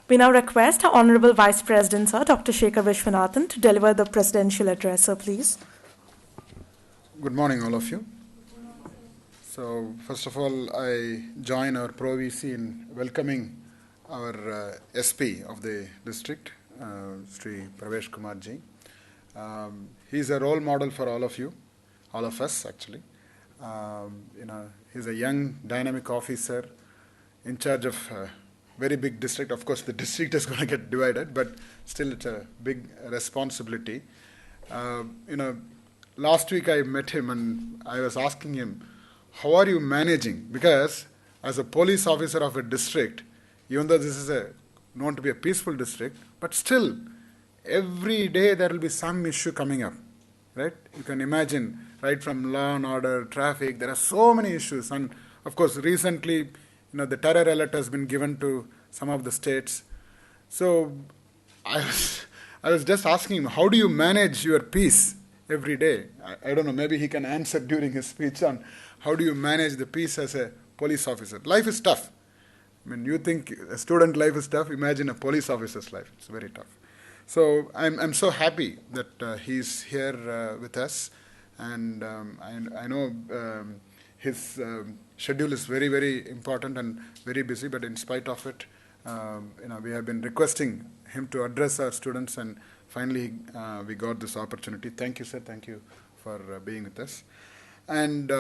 We now request our Honorable Vice President, Sir, Dr. Sekar Viswanathan, to deliver the presidential address, sir, please. Good morning, all of you. So, first of all, I join our Pro-VC in welcoming our SP of the district, Sri Pravesh Kumar ji. He's a role model for all of you, all of us actually. He's a young, dynamic officer in charge of a very big district. Of course, the district is going to get divided, but still it's a big responsibility. Last week I met him and I was asking him, how are you managing? Because as a police officer of a district, even though this is known to be a peaceful district, but still, every day there will be some issue coming up, right? You can imagine, right from law and order, traffic, there are so many issues. And of course, recently, the terror alert has been given to some of the states. So I was just asking him, how do you manage your peace every day? I don't know, maybe he can answer during his speech on how do you manage the peace as a police officer. Life is tough. I mean, you think a student life is tough, imagine a police officer's life. It's very tough. So I'm so happy that he's here with us, and I know his schedule is very, very important and very busy, but in spite of it, we have been requesting him to address our students, and finally we got this opportunity. Thank you, sir. Thank you for being with us. And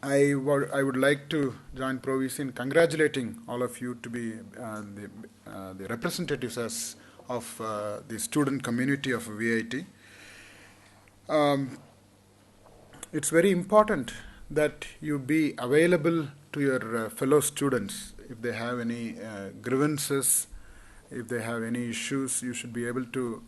I would like to join Pro-VC in congratulating all of you to be the representatives of the student community of VIT. It's very important that you be available to your fellow students. If they have any grievances, if they have any issues, you should be able to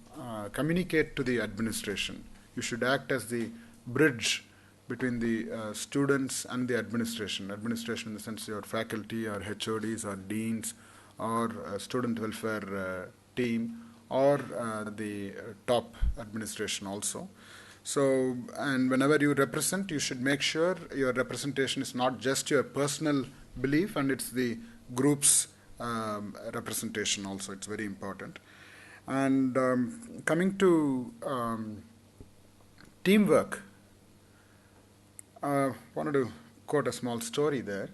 communicate to the administration. You should act as the bridge between the students and the administration. Administration in the sense your faculty or HODs or deans or student welfare team or the top administration also. So, and whenever you represent, you should make sure your representation is not just your personal belief, and it's the group's representation also. It's very important. And coming to teamwork, I wanted to quote a small story there.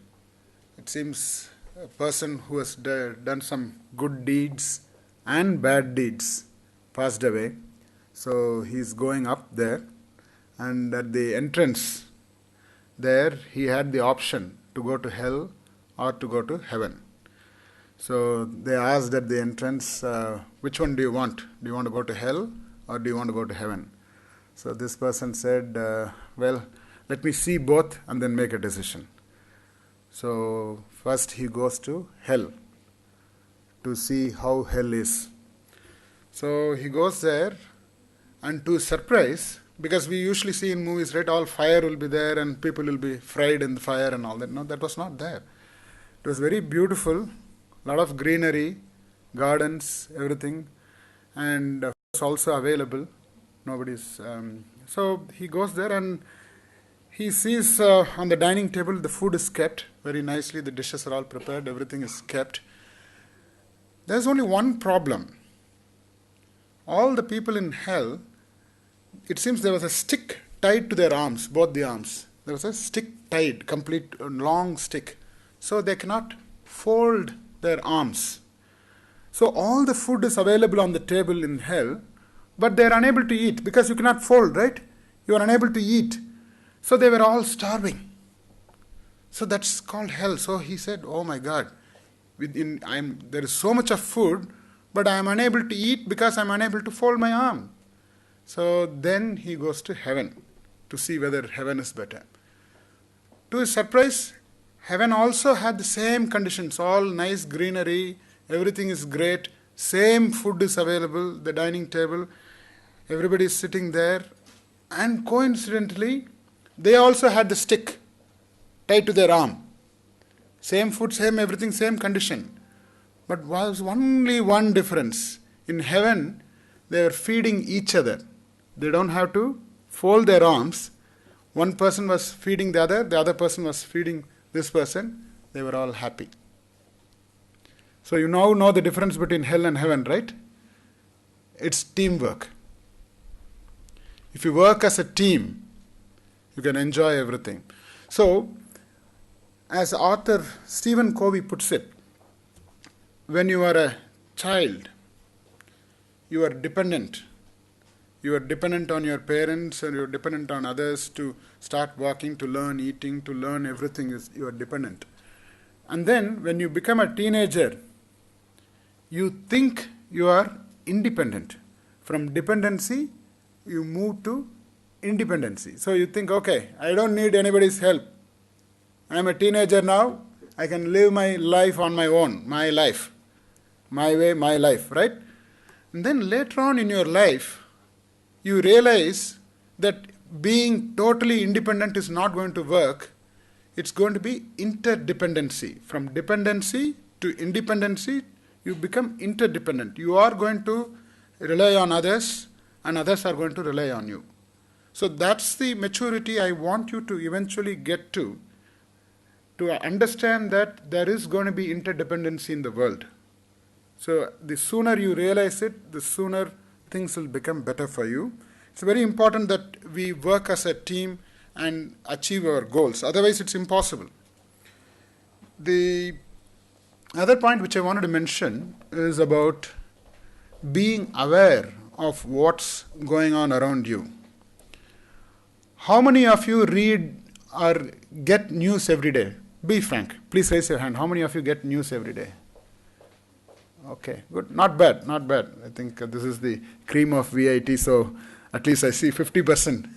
It seems a person who has done some good deeds and bad deeds passed away. So he's going up there, and at the entrance there he had the option to go to hell or to go to heaven. So they asked at the entrance, which one do you want? Do you want to go to hell or do you want to go to heaven? So this person said, well, let me see both and then make a decision. So first he goes to hell to see how hell is. So he goes there, and to his surprise, because we usually see in movies, right, all fire will be there and people will be fried in the fire and all that. No, that was not there. It was very beautiful, a lot of greenery, gardens, everything, and it's also available. Nobody's. So he goes there and he sees on the dining table the food is kept very nicely, the dishes are all prepared, everything is kept. There's only one problem. All the people in hell, it seems there was a stick tied to their arms, both the arms. There was a stick tied, complete long stick. So they cannot fold their arms. So all the food is available on the table in hell, but they are unable to eat because you cannot fold, right? You are unable to eat. So they were all starving. So that's called hell. So he said, oh my God, there is so much of food, but I am unable to eat because I am unable to fold my arm. So then he goes to heaven to see whether heaven is better. To his surprise, heaven also had the same conditions, all nice greenery, everything is great, same food is available, the dining table, everybody is sitting there, and coincidentally, they also had the stick tied to their arm. Same food, same everything, same condition. But was only one difference. In heaven, they were feeding each other. They don't have to fold their arms. One person was feeding the other person was feeding this person. They were all happy. So you now know the difference between hell and heaven, right? It's teamwork. If you work as a team, you can enjoy everything. So, as author Stephen Covey puts it, when you are a child, you are dependent. You are dependent on your parents and you are dependent on others to start walking, to learn eating, to learn everything. You are dependent. And then when you become a teenager, you think you are independent. From dependency, you move to independency. So you think, okay, I don't need anybody's help. I'm a teenager now. I can live my life on my own, my life, my way, my life, right? And then later on in your life, you realize that being totally independent is not going to work. It's going to be interdependency. From dependency to independency, you become interdependent. You are going to rely on others, and others are going to rely on you. So that's the maturity I want you to eventually get to understand that there is going to be interdependency in the world. So the sooner you realize it, the sooner things will become better for you. It's very important that we work as a team and achieve our goals. Otherwise, it's impossible. The other point which I wanted to mention is about being aware of what's going on around you. How many of you read or get news every day? Be frank. Please raise your hand. How many of you get news every day? Okay, good. Not bad, not bad. I think this is the cream of VIT, so at least I see 50%.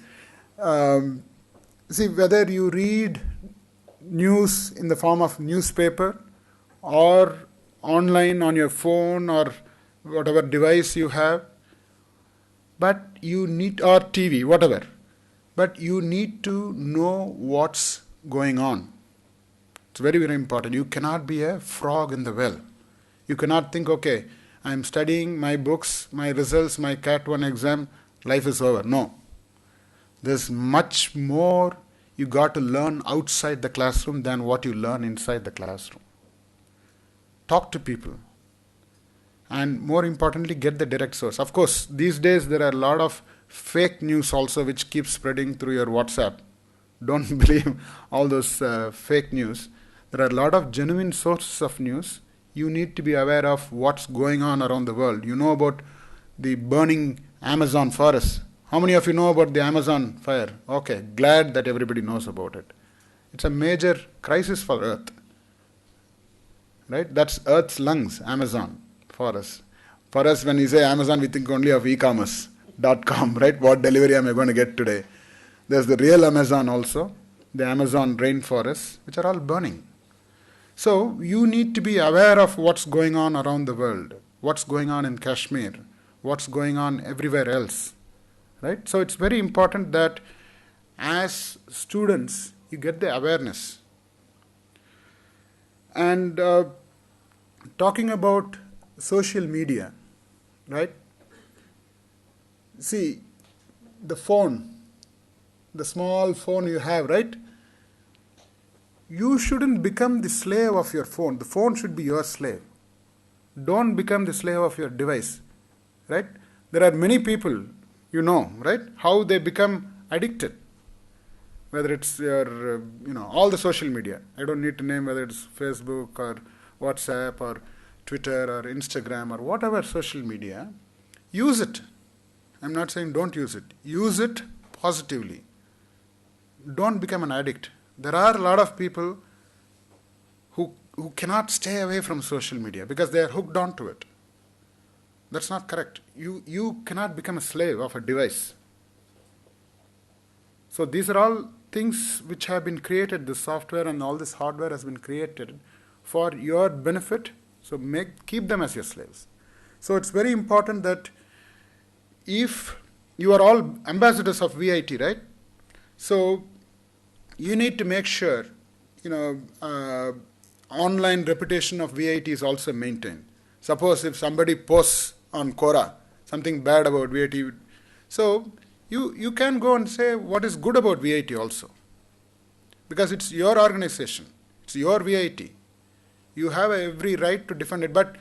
See, whether you read news in the form of newspaper or online on your phone or whatever device you have, but you need, or TV, whatever, but you need to know what's going on. It's very, very important. You cannot be a frog in the well. You cannot think, okay, I'm studying my books, my results, my Cat 1 exam, life is over. No. There's much more you got to learn outside the classroom than what you learn inside the classroom. Talk to people. And more importantly, get the direct source. Of course, these days there are a lot of fake news also which keeps spreading through your WhatsApp. Don't believe all those fake news. There are a lot of genuine sources of news. You need to be aware of what's going on around the world. You know about the burning Amazon forest. How many of you know about the Amazon fire? Okay, glad that everybody knows about it. It's a major crisis for Earth. Right? That's Earth's lungs, Amazon forest. For us, when we say Amazon, we think only of e-commerce.com, right? What delivery am I going to get today? There's the real Amazon also, the Amazon rainforests, which are all burning. So you need to be aware of what's going on around the world, what's going on in Kashmir, what's going on everywhere else, right? So it's very important that as students, you get the awareness. And talking about social media, right? See, the phone, the small phone you have, right? You shouldn't become the slave of your phone. The phone should be your slave. Don't become the slave of your device, right? There are many people, you know, right? How they become addicted. Whether it's your, all the social media. I don't need to name whether it's Facebook or WhatsApp or Twitter or Instagram or whatever social media. Use it. I'm not saying don't use it. Use it positively. Don't become an addict. There are a lot of people who cannot stay away from social media because they are hooked onto it. That's not correct. You cannot become a slave of a device. So these are all things which have been created. The software and all this hardware has been created for your benefit. So keep them as your slaves. So it's very important that if you are all ambassadors of VIT, right? So you need to make sure, online reputation of VIT is also maintained. Suppose if somebody posts on Quora something bad about VIT, so you can go and say what is good about VIT also. Because it's your organization. It's your VIT. You have every right to defend it. But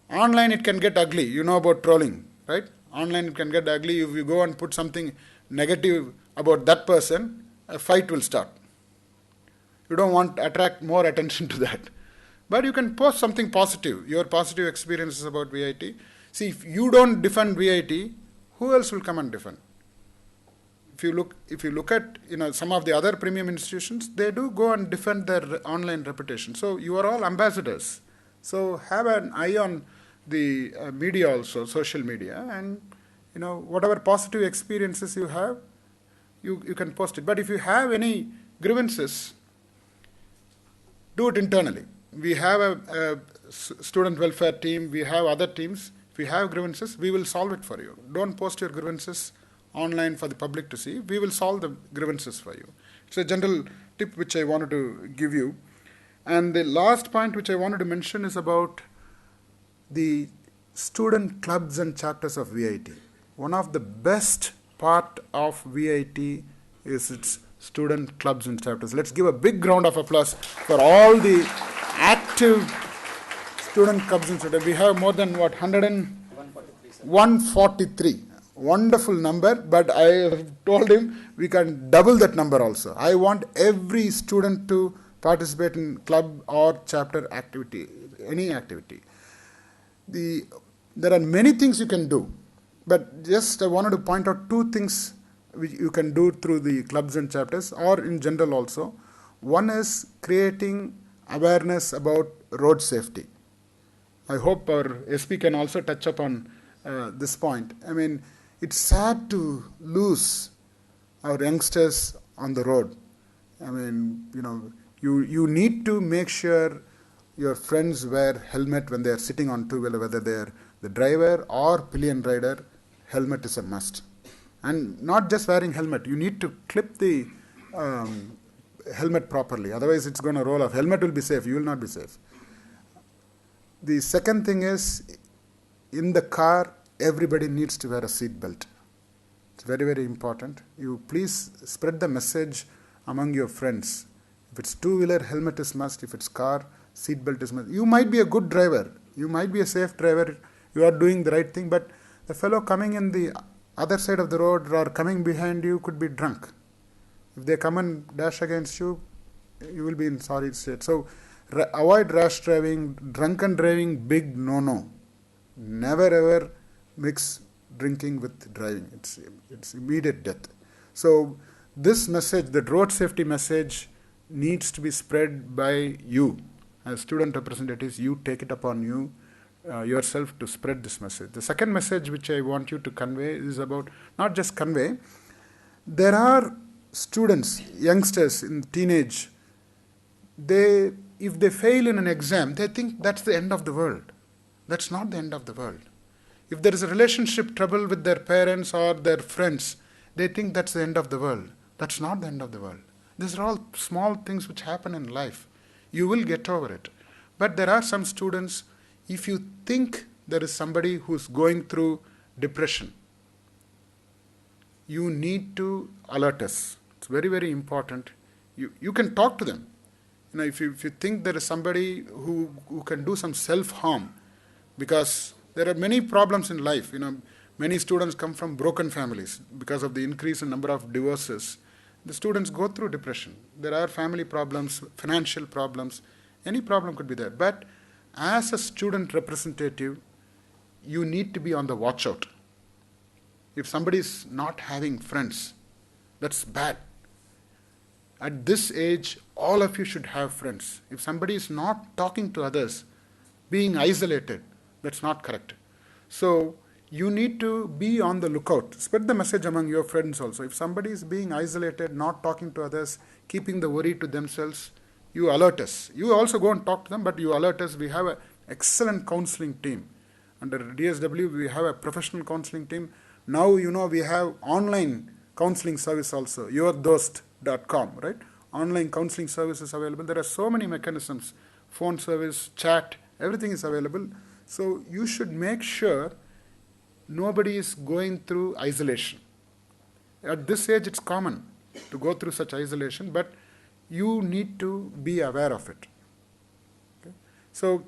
online it can get ugly. You know about trolling, right? Online it can get ugly. If you go and put something negative about that person, a fight will start. You don't want to attract more attention to that. But you can post something positive, your positive experiences about VIT. See, if you don't defend VIT, who else will come and defend? If you look at some of the other premium institutions, they do go and defend their online reputation. So you are all ambassadors. So have an eye on the media also, social media, and whatever positive experiences you have, you can post it. But if you have any grievances, do it internally. We have a student welfare team, we have other teams. If you have grievances, we will solve it for you. Don't post your grievances online for the public to see. We will solve the grievances for you. It's a general tip which I wanted to give you. And the last point which I wanted to mention is about the student clubs and chapters of VIT. One of the best part of VIT is its student clubs and chapters. Let's give a big round of applause for all the active student clubs and chapters. We have more than 143. Wonderful number, but I have told him we can double that number also. I want every student to participate in club or chapter activity, any activity. There are many things you can do, but just I wanted to point out two things which you can do through the clubs and chapters or in general also. One is creating awareness about road safety. I hope our SP can also touch upon this point. I mean, it's sad to lose our youngsters on the road. I mean, you need to make sure your friends wear helmet when they are sitting on two-wheeler, whether they are the driver or pillion rider. Helmet is a must. And not just wearing helmet, you need to clip the helmet properly. Otherwise, it's going to roll off. Helmet will be safe. You will not be safe. The second thing is, in the car, everybody needs to wear a seat belt. It's very, very important. You please spread the message among your friends. If it's two-wheeler, helmet is must. If it's car, seat belt is must. You might be a good driver. You might be a safe driver. You are doing the right thing. But the fellow coming in the other side of the road or coming behind you could be drunk. If they come and dash against you, you will be in sorry state. So avoid rash driving, drunken driving, big no-no. Never ever mix drinking with driving. It's immediate death. So this message, the road safety message, needs to be spread by you. As student representatives, you take it upon you yourself to spread this message. The second message which I want you to convey is about, not just convey, there are students, youngsters in teenage, if they fail in an exam, they think that's the end of the world. That's not the end of the world. If there is a relationship trouble with their parents or their friends, they think that's the end of the world. That's not the end of the world. These are all small things which happen in life. You will get over it. But there are some students, if you think there is somebody who's going through depression, you need to alert us. It's very, very important. You can talk to them. If you think there is somebody who can do some self-harm, because there are many problems in life. Many students come from broken families because of the increase in number of divorces. The students go through depression. There are family problems, financial problems. Any problem could be there. But as a student representative, you need to be on the watch out. If somebody is not having friends, that's bad. At this age, all of you should have friends. If somebody is not talking to others, being isolated, that's not correct. So you need to be on the lookout. Spread the message among your friends also. If somebody is being isolated, not talking to others, keeping the worry to themselves, you alert us. You also go and talk to them, but you alert us. We have an excellent counseling team. Under DSW, we have a professional counseling team. Now, we have online counseling service also, yourdost.com, right? Online counseling service is available. There are so many mechanisms, phone service, chat, everything is available. So you should make sure nobody is going through isolation. At this age, it's common to go through such isolation, but you need to be aware of it. Okay? So,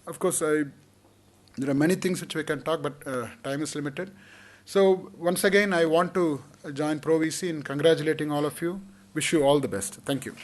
of course, there are many things which we can talk, but time is limited. So, once again, I want to join Pro VC in congratulating all of you. Wish you all the best. Thank you.